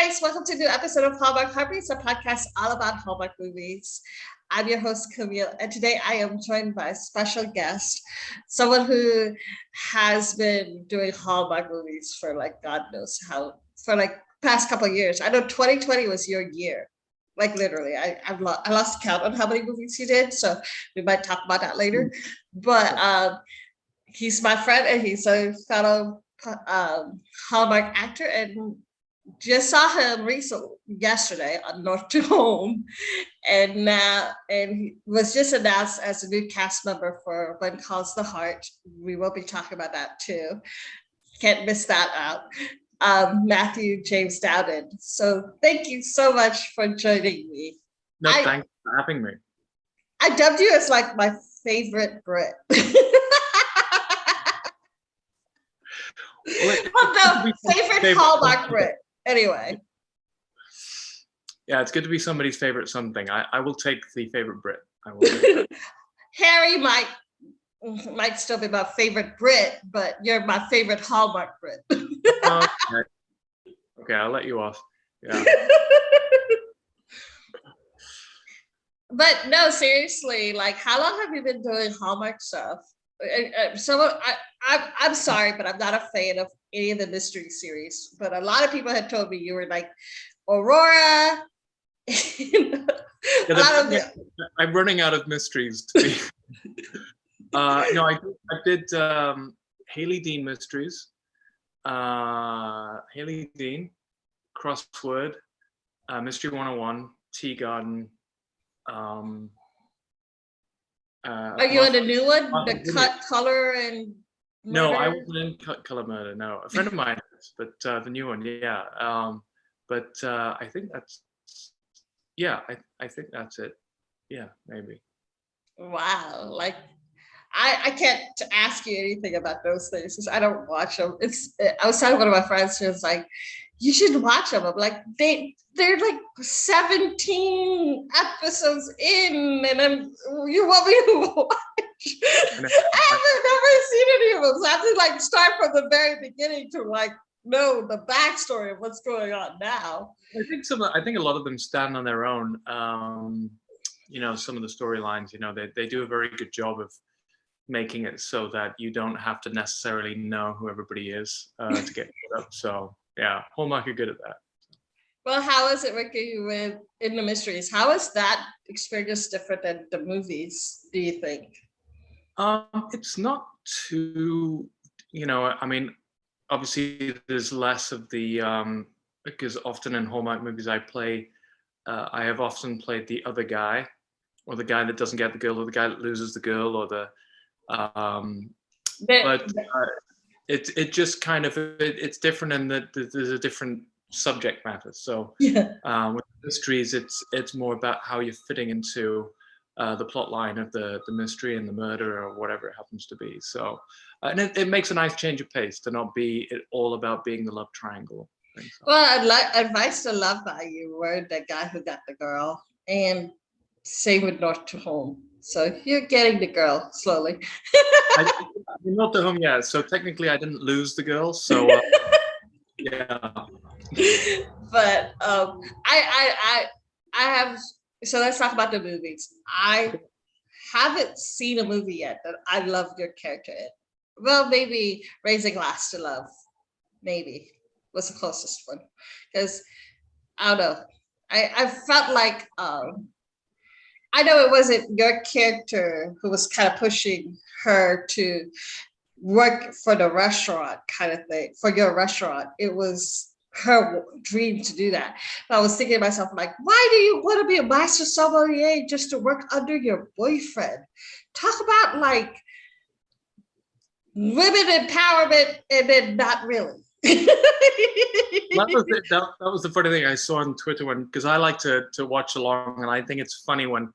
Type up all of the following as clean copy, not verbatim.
guys, welcome to a new episode of Hallmark Brit, a podcast all about Hallmark movies. I'm your host, Camille, and today I am joined by a special guest, someone who has been doing Hallmark movies for God knows how, for past couple of years. I know 2020 was your year, literally. I lost count on how many movies you did, so we might talk about that later. But he's my friend, and he's a fellow Hallmark actor, and just saw him yesterday on North to Home, and he was just announced as a new cast member for When Calls the Heart. We will be talking about that too. Can't miss that out. Matthew James Dowden. So thank you so much for joining me. No, thanks for having me. I dubbed you as my favorite Brit. Well, no, favorite Hallmark Brit. Anyway. Yeah, it's good to be somebody's favorite something. I will take the favorite Brit. I will. Harry might still be my favorite Brit, but you're my favorite Hallmark Brit. Okay, I'll let you off. Yeah. But no, seriously, how long have you been doing Hallmark stuff? I'm sorry, but I'm not a fan of any of the mystery series. But a lot of people had told me you were like Aurora. I'm running out of mysteries to be. No, I did Haley Dean mysteries, Haley Dean, Crossword, Mystery 101, Tea Garden. Are you on the new one? The Cut, Color, and Murder? No, I wasn't in Cut, Color, Murder. No, a friend of mine is, but the new one, yeah. But I think that's, yeah, I think that's it. Yeah, maybe. Wow, I can't ask you anything about those things because I don't watch them. I was talking to one of my friends who was like, you should watch them. I'm like, they're 17 episodes in, and you want me to watch? I've never seen any of them. So I have to start from the very beginning to know the backstory of what's going on now. I think a lot of them stand on their own. Some of the storylines, they do a very good job of making it so that you don't have to necessarily know who everybody is to get caught up. So yeah, Hallmark are good at that. Well, how is it working in the mysteries? How is that experience different than the movies, do you think? It's not too, obviously there's less of the, because often in Hallmark movies I have often played the other guy, or the guy that doesn't get the girl, or the guy that loses the girl, or the, it just kind of, it's different in that there's a different subject matter. So with mysteries, it's more about how you're fitting into the plot line of the mystery and the murder or whatever it happens to be. So and it makes a nice change of pace to not be all about being the love triangle. So. Well, advice to love by you were the guy who got the girl, and same with North to Home. So you're getting the girl slowly. I'm not to home yet, so technically I didn't lose the girl. So yeah. But I have. So let's talk about the movies. I haven't seen a movie yet that I love your character in. Well, maybe Raising Last to Love, maybe was the closest one, because I don't know. I felt like I know it wasn't your character who was kind of pushing her to work for the restaurant kind of thing, for your restaurant. It was her dream to do that. But I was thinking to myself, why do you want to be a master sommelier just to work under your boyfriend? Talk about women empowerment, and then not really. That was the funny thing I saw on Twitter because I like to watch along, and I think it's funny when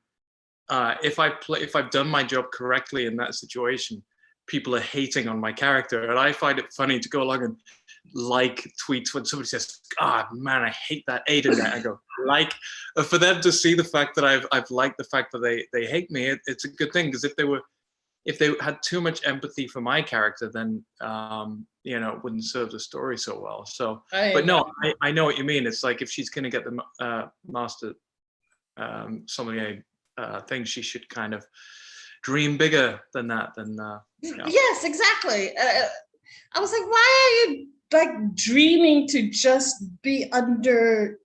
if I've done my job correctly in that situation, people are hating on my character, and I find it funny to go along and tweets when somebody says, "God, man, I hate that Aiden guy." I go for them to see the fact that I've liked the fact that they hate me. It's a good thing, because if they were if they had too much empathy for my character, then it wouldn't serve the story so well. So, but no, I know what you mean. It's like if she's going to get the master sommelier thing, she should kind of dream bigger than that. Yes, exactly. I was like, why are you like dreaming to just be under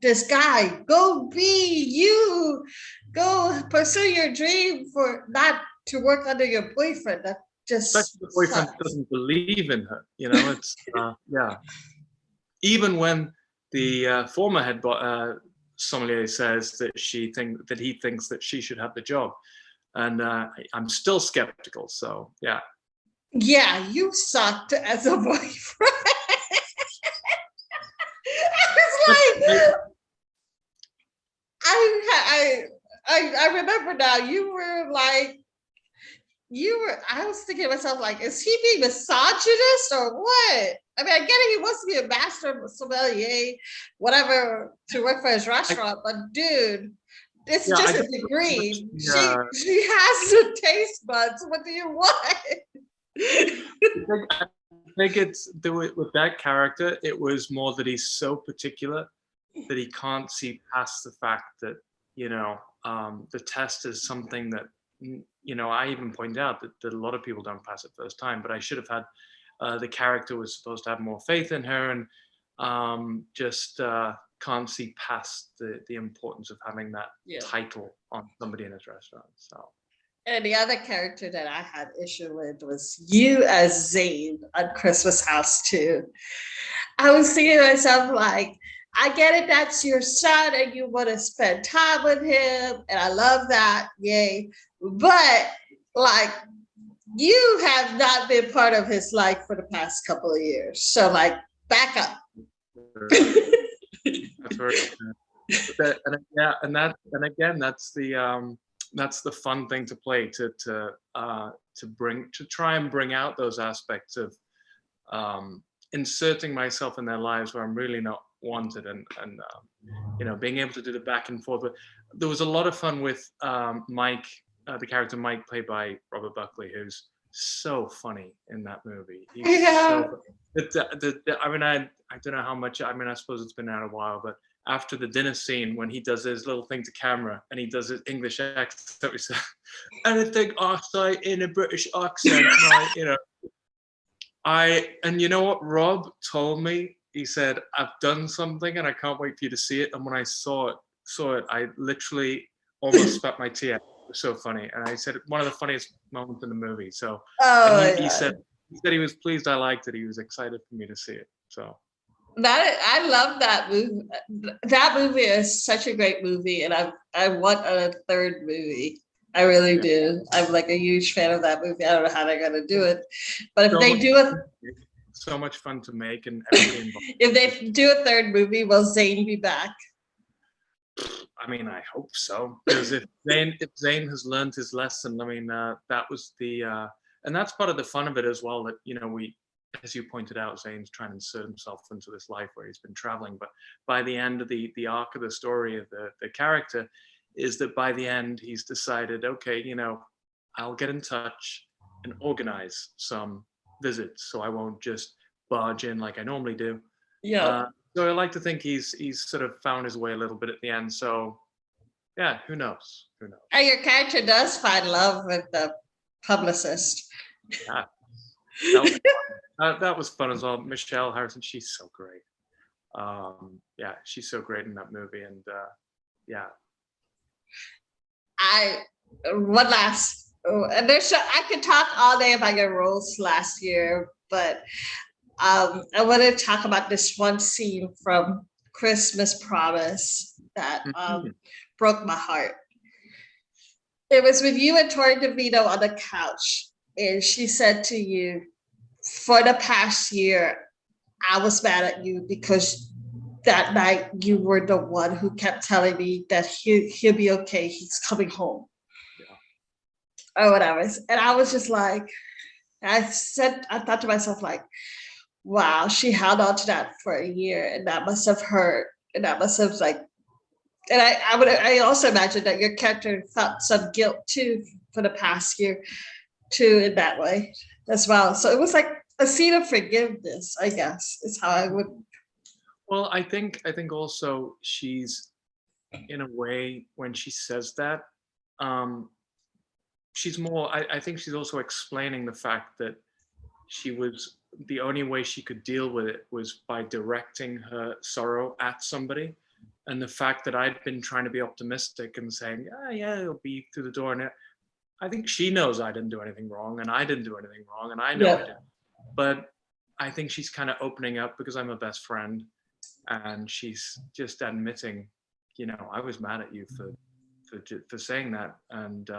this guy? Go be you. Go pursue your dream for not to work under your boyfriend. That just the boyfriend doesn't believe in her. It's yeah. Even when the former head sommelier says that he thinks that she should have the job, and I'm still skeptical. So yeah. Yeah, you sucked as a boyfriend. I was like, I remember now. I was thinking to myself, like, is he being misogynist or what? I mean, I get it. He wants to be a master sommelier, whatever, to work for his restaurant. But dude, it's just a degree. She has the taste buds. What do you want? I think it's with that character. It was more that he's so particular that he can't see past the fact that the test is something that I even pointed out that a lot of people don't pass it first time. But I should have had the character was supposed to have more faith in her, and just can't see past the importance of having that title on somebody in his restaurant. So. And the other character that I had issue with was you as Zane on Christmas House too. I was thinking to myself, like, I get it, that's your son and you want to spend time with him. And I love that, yay. But like, you have not been part of his life for the past couple of years. So like, back up. That's very true. And again, that's the fun thing to play, to try and bring out those aspects of inserting myself in their lives where I'm really not wanted, and being able to do the back and forth. But there was a lot of fun with Mike, the character Mike, played by Robert Buckley, who's so funny in that movie. He's so I mean, I don't know how much. I mean, I suppose it's been out a while, but after the dinner scene, when he does his little thing to camera and he does his English accent, we say, anything I say in a British accent, and you know what Rob told me? He said, I've done something and I can't wait for you to see it. And when I saw it, I literally almost spat my tea out. It was so funny. And I said, one of the funniest moments in the movie. So he said he was pleased I liked it. He was excited for me to see it. So. I love that movie. That movie is such a great movie, and I want a third movie. I really do. I'm like a huge fan of that movie. I don't know how they're gonna do it, but if they do it, so much fun to make, and everybody involved. If they do a third movie, will Zane be back? I mean, I hope so, because if Zane has learned his lesson, I mean, that was and that's part of the fun of it as well. That we. As you pointed out, Zane's trying to insert himself into this life where he's been traveling. But by the end of the arc of the story of the character is that by the end, he's decided, okay, I'll get in touch and organize some visits so I won't just barge in like I normally do. Yeah. So I like to think he's sort of found his way a little bit at the end. So yeah, who knows? And your character does find love with the publicist. Yeah. That was fun as well. Michelle Harrison, she's so great. She's so great in that movie, and I could talk all day about your roles last year, but I want to talk about this one scene from Christmas Promise that broke my heart. It was with you and Tori DeVito on the couch, and she said to you, for the past year, I was mad at you because that night you were the one who kept telling me that he'll be okay. He's coming home. Yeah. Or whatever. And I was just like, I thought to myself, like, wow, she held on to that for a year, and that must have hurt. And that must have and I also imagine that your character felt some guilt too for the past year. too in that way as well. So it was like a scene of forgiveness, I guess, is how I would. Well, I think also she's, in a way, when she says that, um, she's more. I think she's also explaining the fact that she was the only way she could deal with it was by directing her sorrow at somebody, and the fact that I'd been trying to be optimistic and saying, yeah, it'll be through the door, and I think she knows I didn't do anything wrong, and I didn't do anything wrong, and I know I Yeah. didn't. But I think she's kind of opening up because I'm her best friend, and she's just admitting, I was mad at you for saying that, and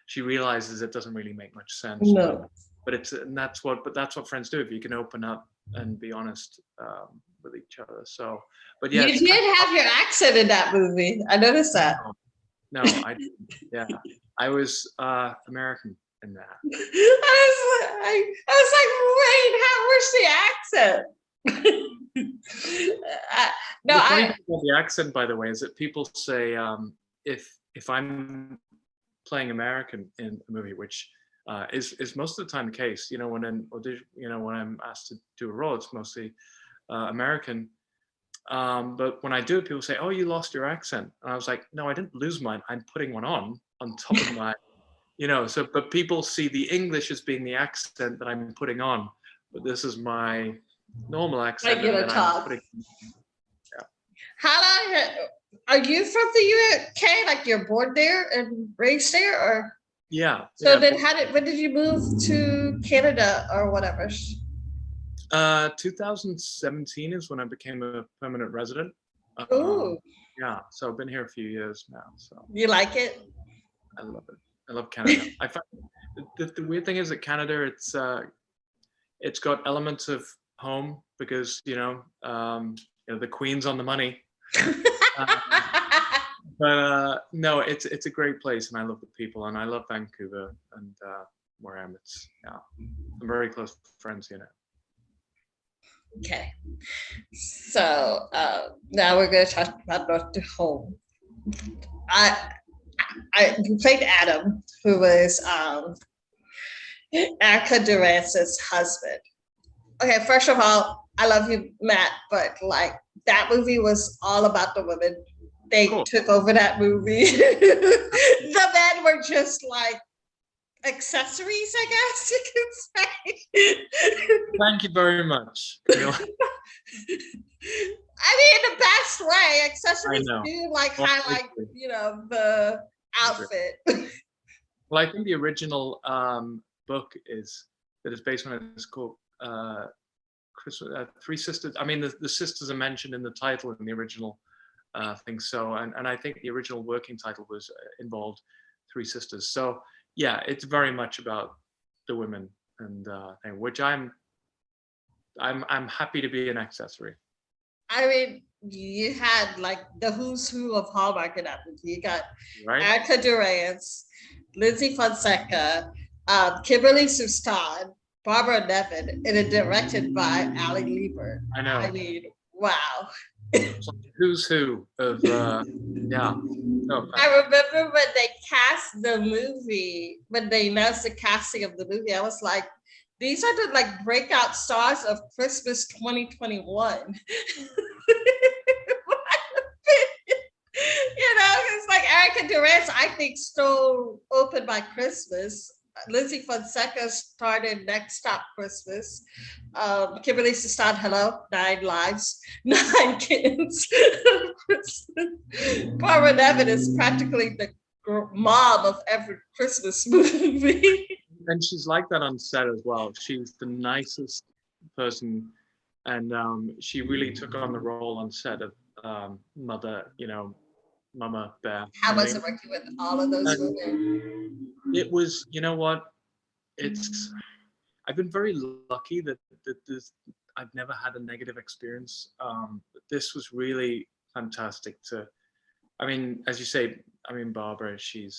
she realizes it doesn't really make much sense. No. But that's what friends do. If you can open up and be honest with each other. So, but yeah, You did have your accent in that movie. I noticed that. No, yeah, I was American in that. I was like, wait, how? Where's the accent? No, The funny thing about the accent, by the way, is that people say if I'm playing American in a movie, which is most of the time the case. When I'm asked to do a role, it's mostly American. But when I do it, people say, "Oh, you lost your accent," and I was like, "No, I didn't lose mine. I'm putting one on top of my." So, but people see the English as being the accent that I'm putting on, but this is my normal accent. regular talk. Yeah. How long are you from the UK? Like you're born there and raised there, or? Yeah. So yeah. then, when did you move to Canada or whatever? 2017 is when I became a permanent resident. Ooh, Yeah, so I've been here a few years now. So you like it? I love it. I love Canada. I find the weird thing is that Canada, it's got elements of home because the Queen's on the money. But no, it's a great place, and I love the people, and I love Vancouver, and where I am, I'm very close friends, Okay, so now we're going to talk about North to Home. You played Adam, who was Erica Durance's husband. Okay, first of all, I love you, Matt, but like that movie was all about the women. They took over that movie. The men were just like accessories, I guess you could say. Thank you very much. I mean, in the best way, accessories do like highlight, the outfit. Well, I think the original book that is based on it is called Three Sisters. I mean, the sisters are mentioned in the title in the original thing. So, and I think the original working title was involved Three Sisters. So, yeah, it's very much about the women, and which I'm happy to be an accessory. I mean, you had like the who's who of Hallmark in that movie. You got Erica Durance, Lindsay Fonseca, Kimberly Sustan, Barbara Nevin, and it directed by Ali Lieber. I know. I mean, wow. Who's who of yeah. No, I remember when they cast the movie, when they announced the casting of the movie, I was like, these are the like breakout stars of Christmas 2021. It's like Erica Durance, I think, stole Open by Christmas. Lindsay Fonseca started Next Stop Christmas. Kimberly Sustan, hello, 9 lives, 9 kids. Barbara Nevin is practically the mom of every Christmas movie. And she's like that on set as well. She's the nicest person, and she really took on the role on set of Mother, Mama Bear. How was it working with all of those women? It was, I've been very lucky that I've never had a negative experience. This was really fantastic I mean, as you say, Barbara, she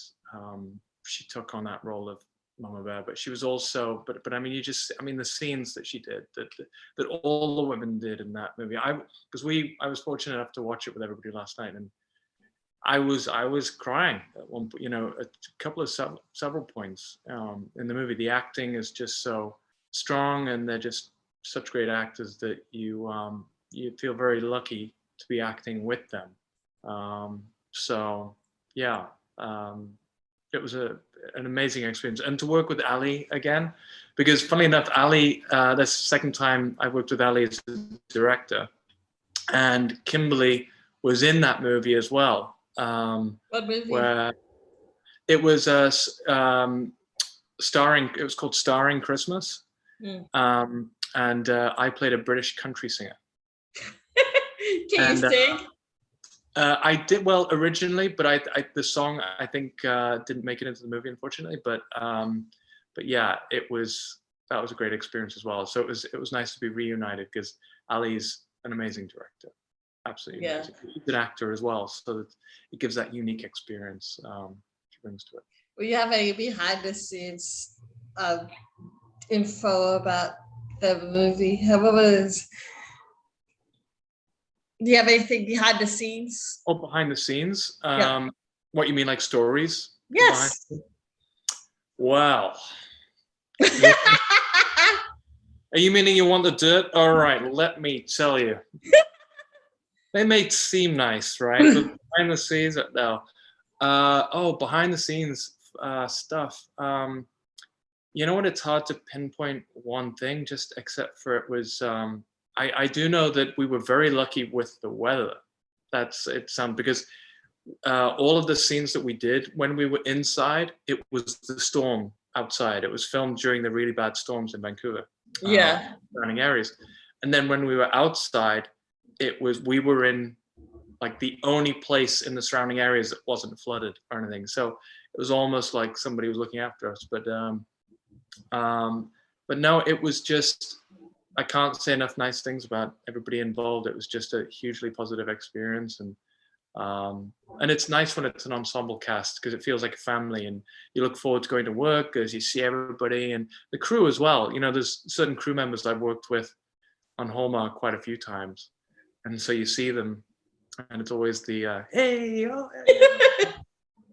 took on that role of Mama Bear, but she was also, but I mean, the scenes that she did, that all the women did in that movie. I was fortunate enough to watch it with everybody last night, and I was crying at one point, a couple of several points in the movie. The acting is just so strong, and they're just such great actors that you feel very lucky to be acting with them. So yeah, it was an amazing experience, and to work with Ali again, because funny enough, Ali, that's the second time I worked with Ali as a director, and Kimberly was in that movie as well. What movie? Where it was starring. It was called Starring Christmas, and I played a British country singer. Can you sing? I did well originally, but the song I think didn't make it into the movie, unfortunately. But yeah, that was a great experience as well. So it was nice to be reunited, because Ali's an amazing director, absolutely amazing. He's an actor as well, so it gives that unique experience she brings to it. Will you have any behind the scenes info about the movie? Do you have anything behind the scenes? Oh, behind the scenes? What, you mean like stories? Yes. Wow. Are you meaning you want the dirt? All right, let me tell you. They may seem nice, right? But behind the scenes, no. Behind the scenes stuff. You know what? It's hard to pinpoint one thing, just except for it was. I do know that we were very lucky with the weather. Because all of the scenes that we did when we were inside, it was the storm outside. It was filmed during the really bad storms in Vancouver. Surrounding areas. And then when we were outside, we were in like the only place in the surrounding areas that wasn't flooded or anything. So it was almost like somebody was looking after us. But no, it was just, I can't say enough nice things about everybody involved. It was just a hugely positive experience, and it's nice when it's an ensemble cast, because it feels like a family, and you look forward to going to work as you see everybody, and the crew as well. There's certain crew members I've worked with on Hallmark quite a few times, and so you see them, and it's always the hey, oh, hey.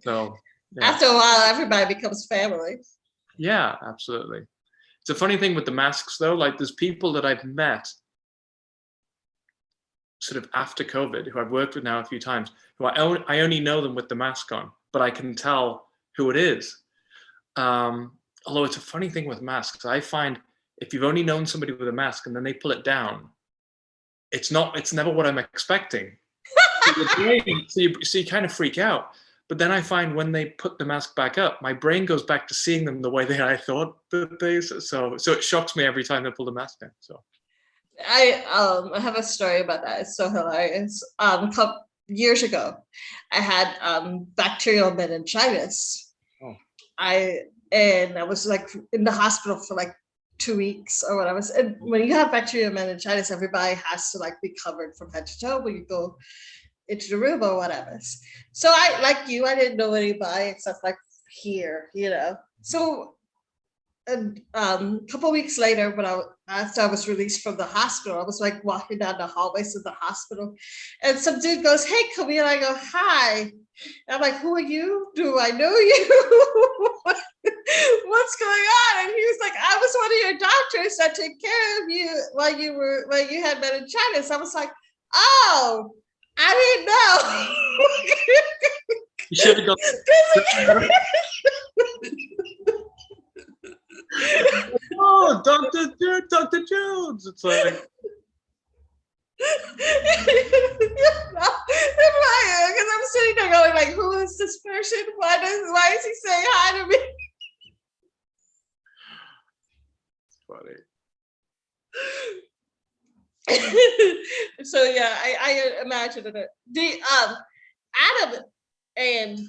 So yeah. After a while, everybody becomes family. Yeah, absolutely. It's a funny thing with the masks, though. Like, there's people that I've met sort of after COVID, who I've worked with now a few times, who I only know them with the mask on, but I can tell who it is. Although it's a funny thing with masks. I find if you've only known somebody with a mask and then they pull it down, it's never what I'm expecting. So you kind of freak out. But then I find when they put the mask back up, my brain goes back to seeing them the way that I thought that they. So it shocks me every time they pull the mask down. So I have a story about that. It's so hilarious. A couple years ago, I had bacterial meningitis. Oh. I was like in the hospital for like 2 weeks or whatever. And when you have bacterial meningitis, everybody has to like be covered from head to toe when you go into the room or whatever. So I, like you, I didn't know anybody except like here, So a couple of weeks later, after I was released from the hospital, I was like walking down the hallways of the hospital, and some dude goes, "Hey, Camille." I go, "Hi." And I'm like, "Who are you? Do I know you? What's going on?" And he was like, "I was one of your doctors that took care of you while you had meningitis." I was like, "Oh, I didn't know." You should have gone. Oh, Dr. Jones. It's like. Because I'm sitting there going like, who is this person? Why is he saying hi to me? Funny. So yeah, I imagine it. The Adam and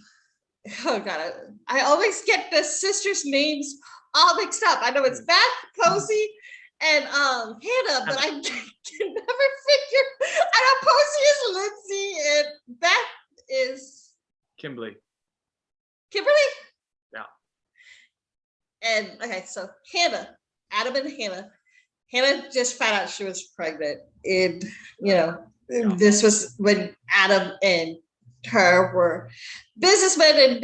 oh god, I always get the sisters' names all mixed up. I know it's Beth, Posey, and Hannah, but I can never figure. I know Posey is Lindsay and Beth is Kimberly. Kimberly? Yeah. And okay, so Hannah, Adam and Hannah. Hannah just found out she was pregnant, and this was when Adam and her were businessmen and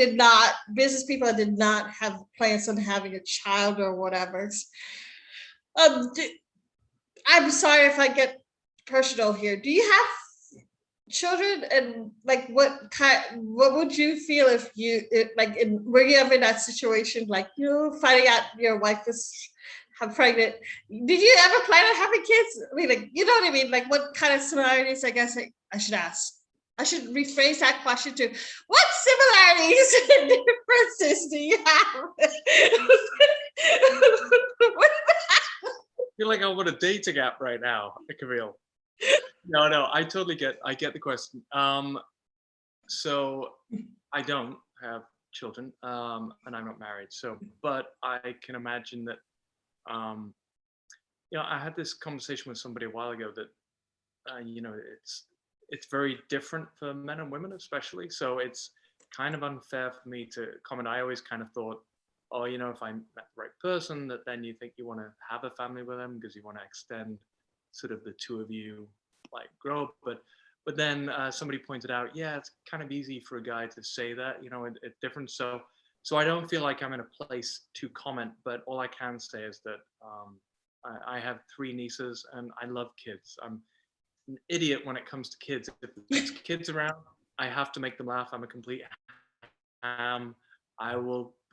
business people and did not have plans on having a child or whatever. Um, I'm sorry if I get personal here. Do you have children, and like what would you feel if you were you ever in that situation, like you finding out your wife is pregnant? Did you ever plan on having kids? I mean, like, you know what I mean? Like, what kind of similarities, I guess I should ask. I should rephrase that question to what similarities and differences do you have? I feel like I'm on a dating app right now, Camille. No, I totally get the question. So I don't have children, and I'm not married. So, but I can imagine that, I had this conversation with somebody a while ago that, it's very different for men and women, especially. So it's kind of unfair for me to comment. I always kind of thought, oh, if I met the right person, that then you think you want to have a family with them because you want to extend sort of the two of you like grow up. But then somebody pointed out, yeah, it's kind of easy for a guy to say that, it's different. So I don't feel like I'm in a place to comment, but all I can say is that I have 3 nieces and I love kids. I'm an idiot when it comes to kids. If there's kids around, I have to make them laugh. I'm a complete ham.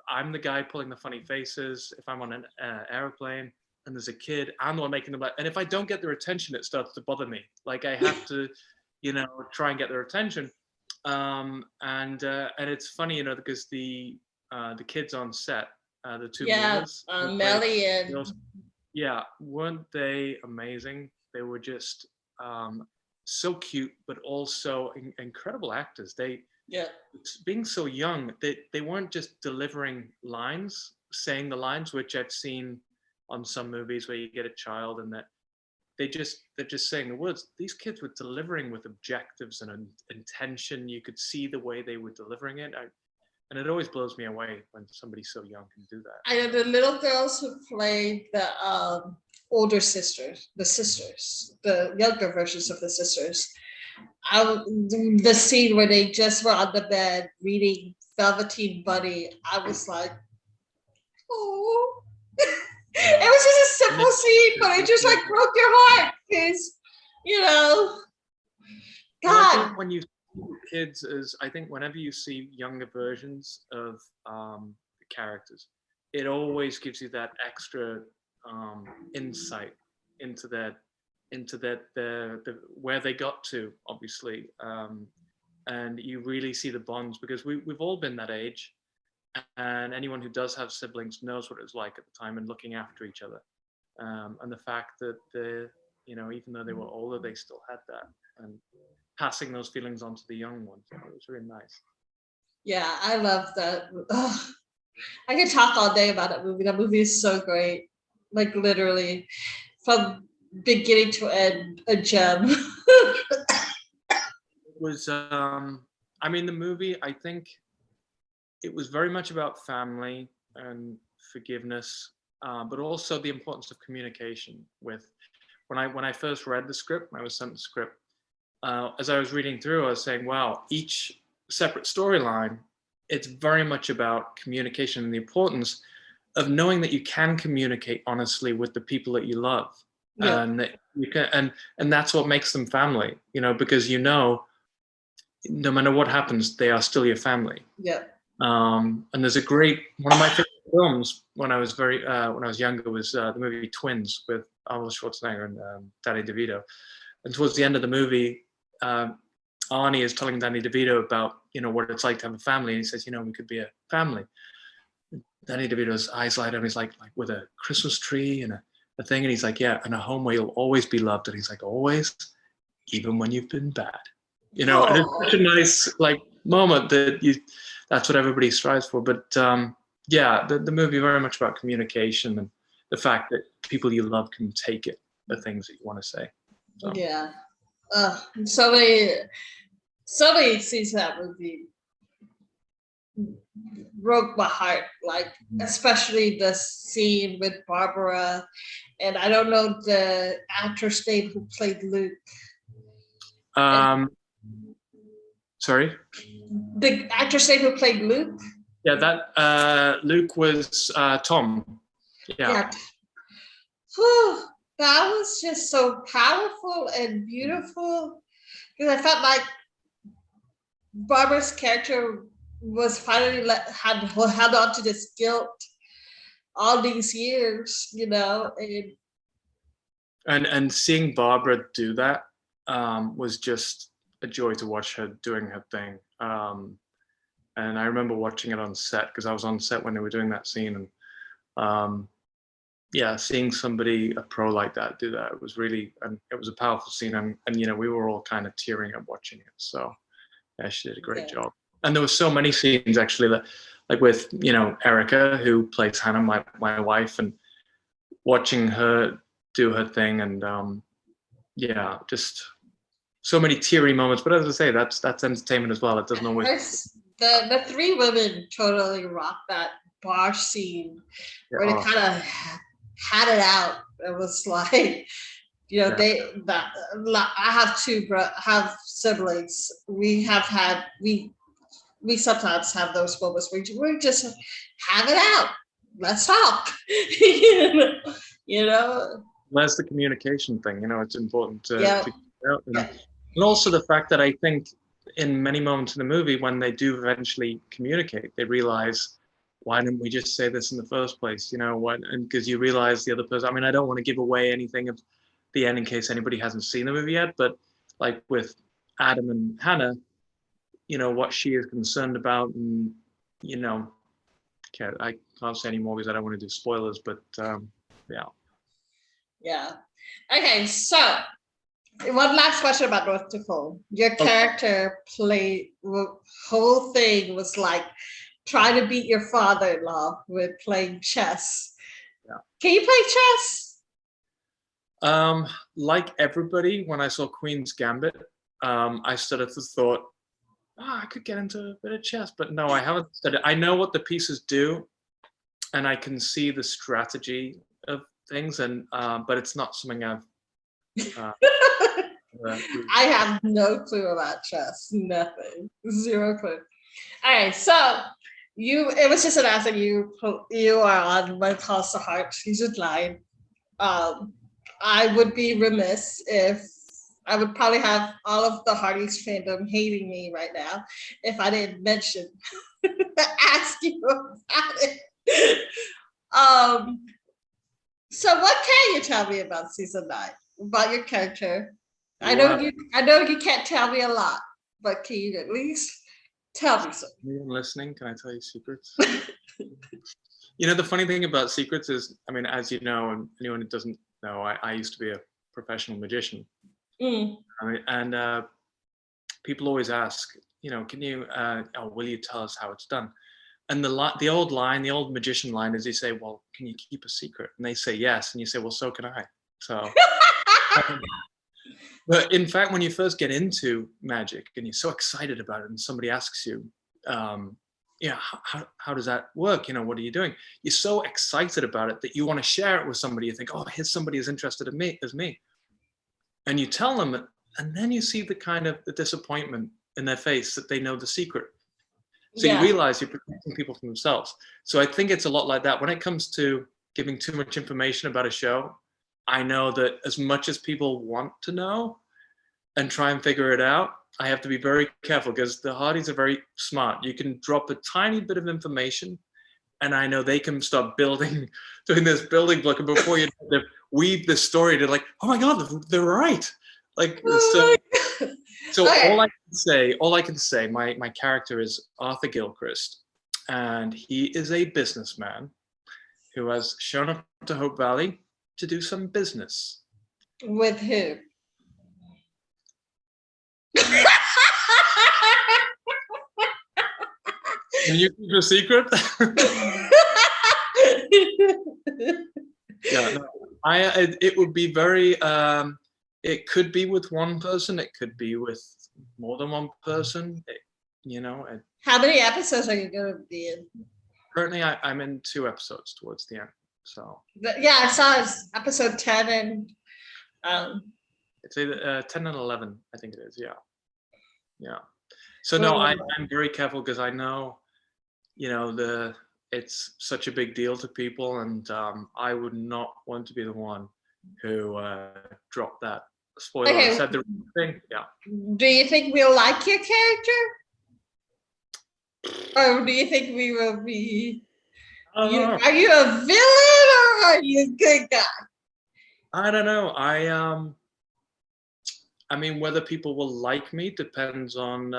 I'm the guy pulling the funny faces. If I'm on an airplane and there's a kid, I'm the one making them laugh. And if I don't get their attention, it starts to bother me. Like I have to, try and get their attention. And it's funny, because the kids on set, the 2 Milas, Melly and yeah, weren't they amazing? They were just so cute, but also incredible actors. Being so young, they weren't just delivering lines, saying the lines, which I've seen on some movies where you get a child and that they're just saying the words. These kids were delivering with objectives and an intention. You could see the way they were delivering it. And it always blows me away when somebody so young can do that. I know the little girls who played the older sisters, the younger versions of the sisters. The scene where they just were on the bed reading Velveteen Bunny, I was like, oh. It was just a simple scene, but it just like broke your heart because, God. When you see kids, I think whenever you see younger versions of the characters, it always gives you that extra insight into the where they got to, obviously, and you really see the bonds because we've all been that age, and anyone who does have siblings knows what it was like at the time and looking after each other, and the fact that even though they were older, they still had that and passing those feelings on to the young ones. It was really nice. Yeah, I love that. Ugh. I could talk all day about that movie. That movie is so great, like literally from beginning to end, a gem. It was, the movie, I think it was very much about family and forgiveness, but also the importance of communication. When I first read the script, I was sent the script, as I was reading through, I was saying, wow, each separate storyline, it's very much about communication and the importance of knowing that you can communicate honestly with the people that you love. Yeah. And that you can, and that's what makes them family, because no matter what happens, they are still your family. Yeah. And there's one of my favorite films when I was younger was the movie Twins with Arnold Schwarzenegger and Danny DeVito. And towards the end of the movie, Arnie is telling Danny DeVito about what it's like to have a family, and he says, we could be a family. Danny DeVito's eyes light up. He's like with a Christmas tree and a thing, and he's like, yeah, and a home where you'll always be loved. And he's like, always, even when you've been bad, and it's such a nice moment that's what everybody strives for. But the movie very much about communication and the fact that people you love can take it, the things that you want to say. So. Yeah. So many scenes in that movie broke my heart, especially the scene with Barbara, and I don't know the actor's name who played Luke. Sorry? The actor's name who played Luke? Yeah, that Luke was Tom. Yeah. Whew, that was just so powerful and beautiful. Because I felt like Barbara's character was finally had held on to this guilt all these years, And seeing Barbara do that was just a joy to watch her doing her thing. And I remember watching it on set because I was on set when they were doing that scene. And seeing somebody, a pro like that, do that, it was really, and it was a powerful scene. And we were all kind of tearing up watching it. So yeah, she did a great job. And there were so many scenes actually that, like with, Erica, who plays Hannah, my wife, and watching her do her thing. And just so many teary moments. But as I say, that's entertainment as well. It doesn't always. The three women totally rocked that bar scene where they kind of had it out. It was like, I have siblings. We sometimes have those moments where we just have it out. Let's talk. That's the communication thing. It's important to get out. And also the fact that I think in many moments in the movie, when they do eventually communicate, they realize, why didn't we just say this in the first place? And because you realize the other person. I mean, I don't want to give away anything of the end in case anybody hasn't seen the movie yet, but like with Adam and Hannah, what she is concerned about, and I can't say any more because I don't want to do spoilers, but yeah. Okay, so one last question about North Dakota. Your character played, whole thing was like trying to beat your father-in-law with playing chess. Yeah. Can you play chess? Like everybody, when I saw Queen's Gambit, I started to thought, I could get into a bit of chess, but no, I haven't studied. I know what the pieces do, and I can see the strategy of things, and but it's not something I've. I have no clue about chess. Nothing. Zero clue. All right, so it was just an answer. You are on my pulse to heart. You just lied. I would be remiss if I would probably have all of the Hardy's fandom hating me right now if I didn't mention ask you about it. So what can you tell me about season 9? About your character? I know you can't tell me a lot, but can you at least tell me something? Anyone listening, can I tell you secrets? The funny thing about secrets is, I mean, as you know, and anyone who doesn't know, I used to be a professional magician. And people always ask, can you, will you tell us how it's done? And the old magician line is, you say, well, can you keep a secret? And they say yes, and you say, well, so can I. So, but in fact, when you first get into magic and you're so excited about it, and somebody asks you, how does that work? What are you doing? You're so excited about it that you want to share it with somebody. You think, oh, here's somebody as interested in me as me. And you tell them, and then you see the kind of the disappointment in their face that they know the secret. So you realize you're protecting people from themselves. So I think it's a lot like that. When it comes to giving too much information about a show, I know that as much as people want to know and try and figure it out, I have to be very careful because the Hardys are very smart. You can drop a tiny bit of information, and I know they can start doing this building block, and before you know, weave the story to like, oh my God, they're right. Like, so okay. all I can say, my character is Arthur Gilchrist, and he is a businessman who has shown up to Hope Valley to do some business. With who? Can you keep a secret? It would be very. It could be with one person. It could be with more than one person. How many episodes are you going to be in? Currently, I'm in 2 episodes towards the end. So. Yeah, I saw it's episode 10 and. It's either 10 and 11. I think it is. Yeah. So no, I'm very careful because I know, it's such a big deal to people, and I would not want to be the one who dropped that spoiler. Okay. Said the wrong thing. Yeah. Do you think we'll like your character? Or do you think we will be... Are you a villain or are you a good guy? I don't know. I mean, whether people will like me depends on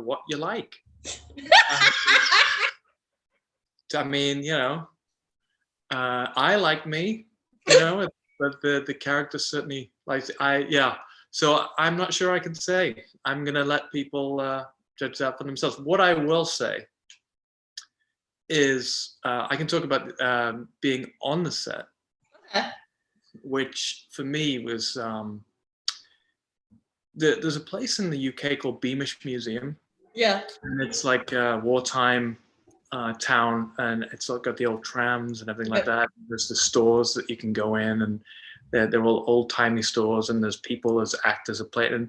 what you like. I mean, I like me, but the character certainly likes. So I'm not sure I can say. I'm gonna let people judge that for themselves. What I will say is I can talk about being on the set, which for me was there's a place in the UK called Beamish Museum. Yeah. And it's like a wartime town, and it's got the old trams and everything like that. There's the stores that you can go in, and they're all old-timey stores, and there's people as actors that play it. And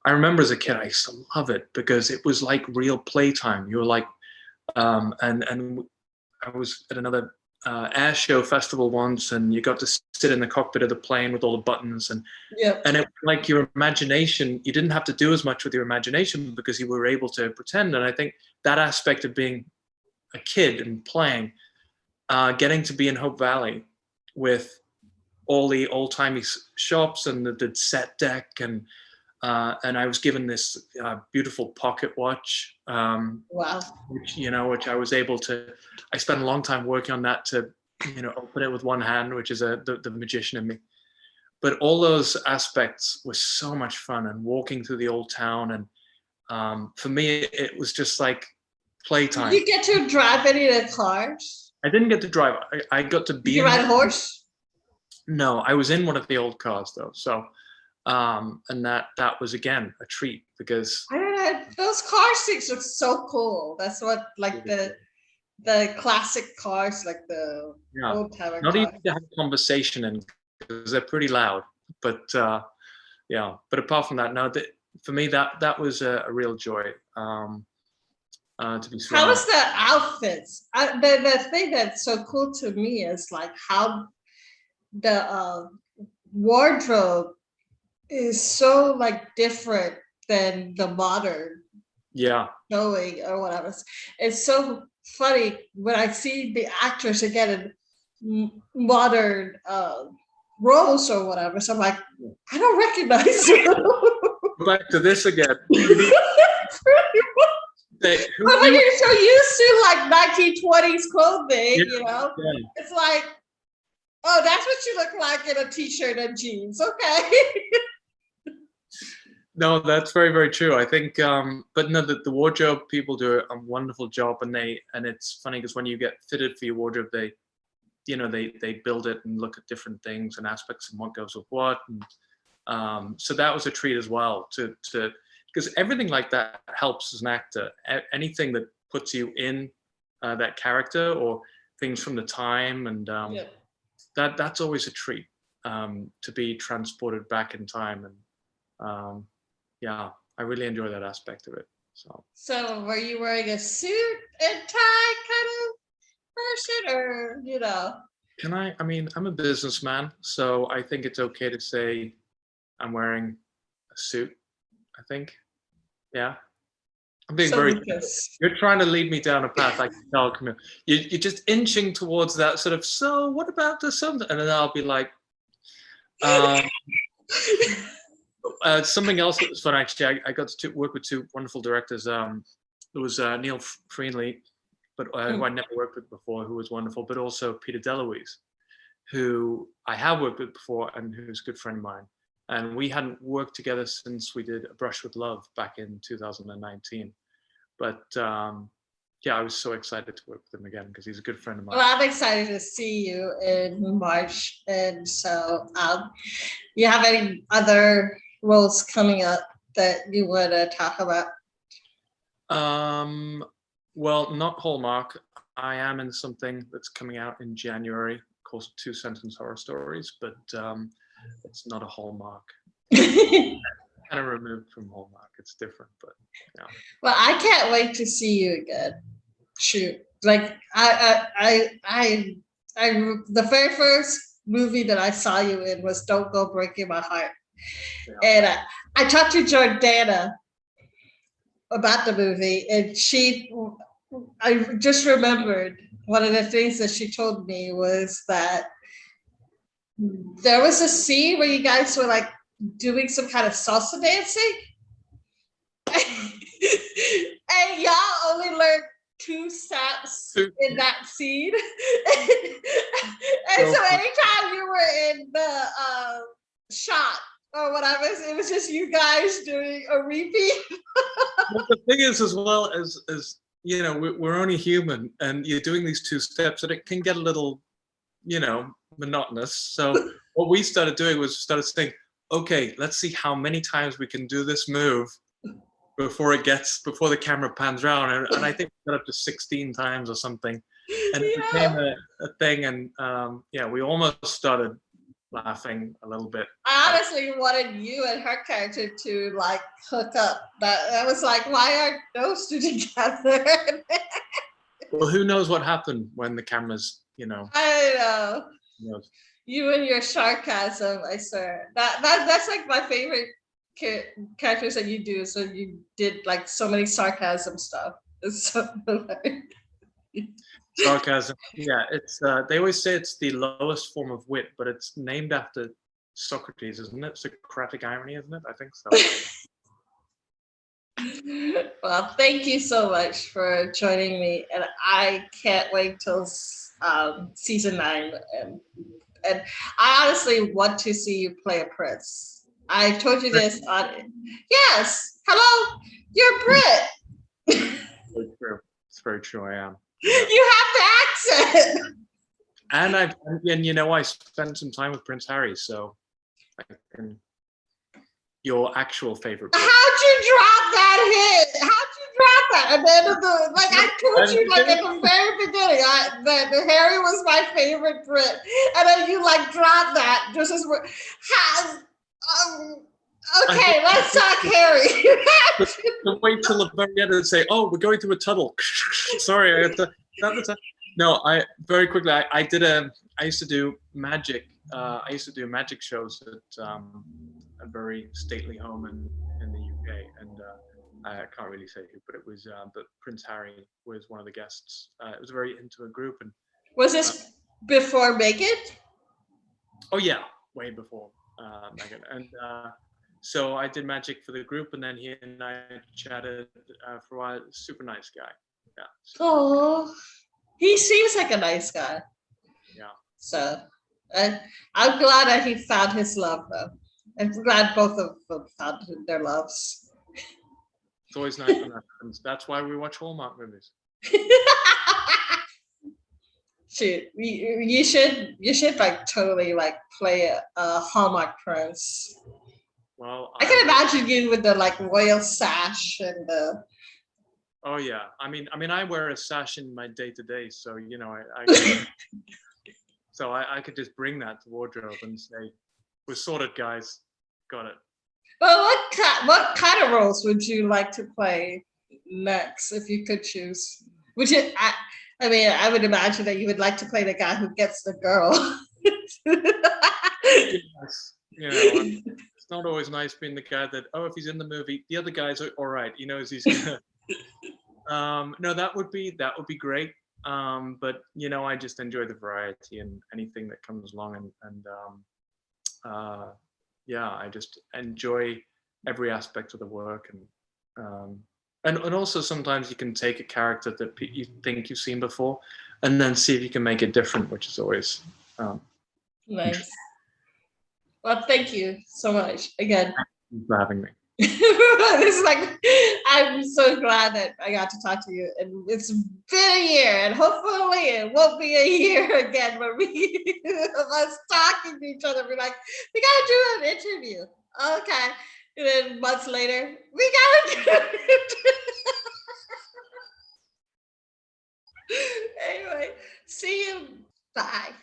I remember as a kid, I used to love it because it was like real playtime. You were like, and I was at another air show festival once, and you got to sit in the cockpit of the plane with all the buttons, and it like your imagination, you didn't have to do as much with your imagination because you were able to pretend. And I think that aspect of being a kid and playing, getting to be in Hope Valley with all the old-timey shops and the set deck, and I was given this beautiful pocket watch. Wow. Which I was able to. I spent a long time working on that to, open it with one hand, which is the magician in me. But all those aspects were so much fun, and walking through the old town, and for me, it was just like playtime. Did you get to drive any of the cars? I didn't get to drive. I got to be. Did you ride a horse? No, I was in one of the old cars though. So. And that was again a treat because I don't know, those car seats look so cool. That's what, like the classic cars, like the old timer. Not even to have a conversation in because they're pretty loud. But but apart from that, no. For me, that was a real joy. To be. How was the outfits? The thing that's so cool to me is like how the wardrobe is so like different than the modern knowing or whatever. It's so funny when I see the actors again in modern roles or whatever. So I'm like, I don't recognize you. Back to this again. But when you're so used to like 1920s clothing, it's like, oh, that's what you look like in a t-shirt and jeans. Okay. No, that's very, very true. I think, but no, the wardrobe people do a wonderful job, and it's funny because when you get fitted for your wardrobe, they build it and look at different things and aspects and what goes with what. And so that was a treat as well to because everything like that helps as an actor. Anything that puts you in that character or things from the time, and that's always a treat to be transported back in time. And I really enjoy that aspect of it. So were you wearing a suit and tie kind of person, or I mean, I'm a businessman, so I think it's okay to say I'm wearing a suit. I think, I'm being you're trying to lead me down a path. I can tell, Camille. You're just inching towards that sort of. So what about the something? And then I'll be like, something else that was fun actually. I got to work with two wonderful directors. There was Neil Freenley, but who I never worked with before, who was wonderful, but also Peter DeLuise, who I have worked with before and who's a good friend of mine. And we hadn't worked together since we did A Brush with Love back in 2019. But I was so excited to work with him again because he's a good friend of mine. Well, I'm excited to see you in March. And so you have any other roles coming up that you want to talk about? Well, not Hallmark. I am in something that's coming out in January called 2 Sentence Horror Stories, but it's not a Hallmark. kind of removed from Hallmark. It's different, but yeah. Well, I can't wait to see you again. Shoot, like the very first movie that I saw you in was "Don't Go Breaking My Heart," and I talked to Jordana about the movie, and I just remembered one of the things that she told me was that there was a scene where you guys were like doing some kind of salsa dancing. And y'all only learned 2 steps in that scene. And so anytime you were in the shot or whatever, it was just you guys doing a repeat. Well, the thing is, as well as we're only human, and you're doing these 2 steps, and it can get a little, monotonous. So what we started doing was started saying, okay, let's see how many times we can do this move before the camera pans around, and I think we got up to 16 times or something, and it became a thing, and we almost started laughing a little bit. I honestly wanted you and her character to like hook up, but I was like, why aren't those 2 together? Well, who knows what happened when the cameras, I know. You and your sarcasm, I swear. That's like my favorite characters that you do. So you did like so many sarcasm stuff. It's so sarcasm. Yeah, it's they always say it's the lowest form of wit, but it's named after Socrates, isn't it? Socratic irony, isn't it? I think so. Well, thank you so much for joining me, and I can't wait till season 9. And I honestly want to see you play a prince. I told you this on. Yes, hello, you're Brit. Very true. It's very true. I am. You have the accent. And I spent some time with Prince Harry, so I can. Your actual favorite. How'd you drop that hit? How'd you drop that? At the end of I told you at the very beginning that Harry was my favorite Brit, and then you dropped that just as we're. Okay, let's talk Harry. Wait till the very end and say, "Oh, we're going through a tunnel." Sorry, I had to. No, very quickly. I used to do magic. I used to do magic shows at a very stately home in the UK, and I can't really say who, but it was. But Prince Harry was one of the guests. It was a very intimate group, and was this before Megan? Oh yeah, way before Megan, and so I did magic for the group, and then he and I chatted for a while. Super nice guy. Yeah. Oh, he seems like a nice guy. Yeah. So, I'm glad that he found his love, though. I'm glad both of them found their loves. It's always nice when that happens. That's why we watch Hallmark movies. Shoot, you should totally play a Hallmark prince. Well, I can imagine you with the royal sash and the. Oh yeah, I mean, I wear a sash in my day-to-day, so I could just bring that to wardrobe and say, "We're sorted, guys. Got it." Well, what kind of roles would you like to play next if you could choose? Would you? I would imagine that you would like to play the guy who gets the girl. Yes. It's not always nice being the guy that, if he's in the movie, the other guys are all right. He knows he's gonna. No, that would be great. But I just enjoy the variety and anything that comes along, and I just enjoy every aspect of the work, and also sometimes you can take a character that you think you've seen before, and then see if you can make it different, which is always nice. Well, thank you so much again. Thank you for having me. This is I'm so glad that I got to talk to you, and it's been a year, and hopefully it won't be a year again where we of us talking to each other. We're like, we gotta do an interview. Okay, and then months later, we gotta do an interview. Anyway, see you. Bye.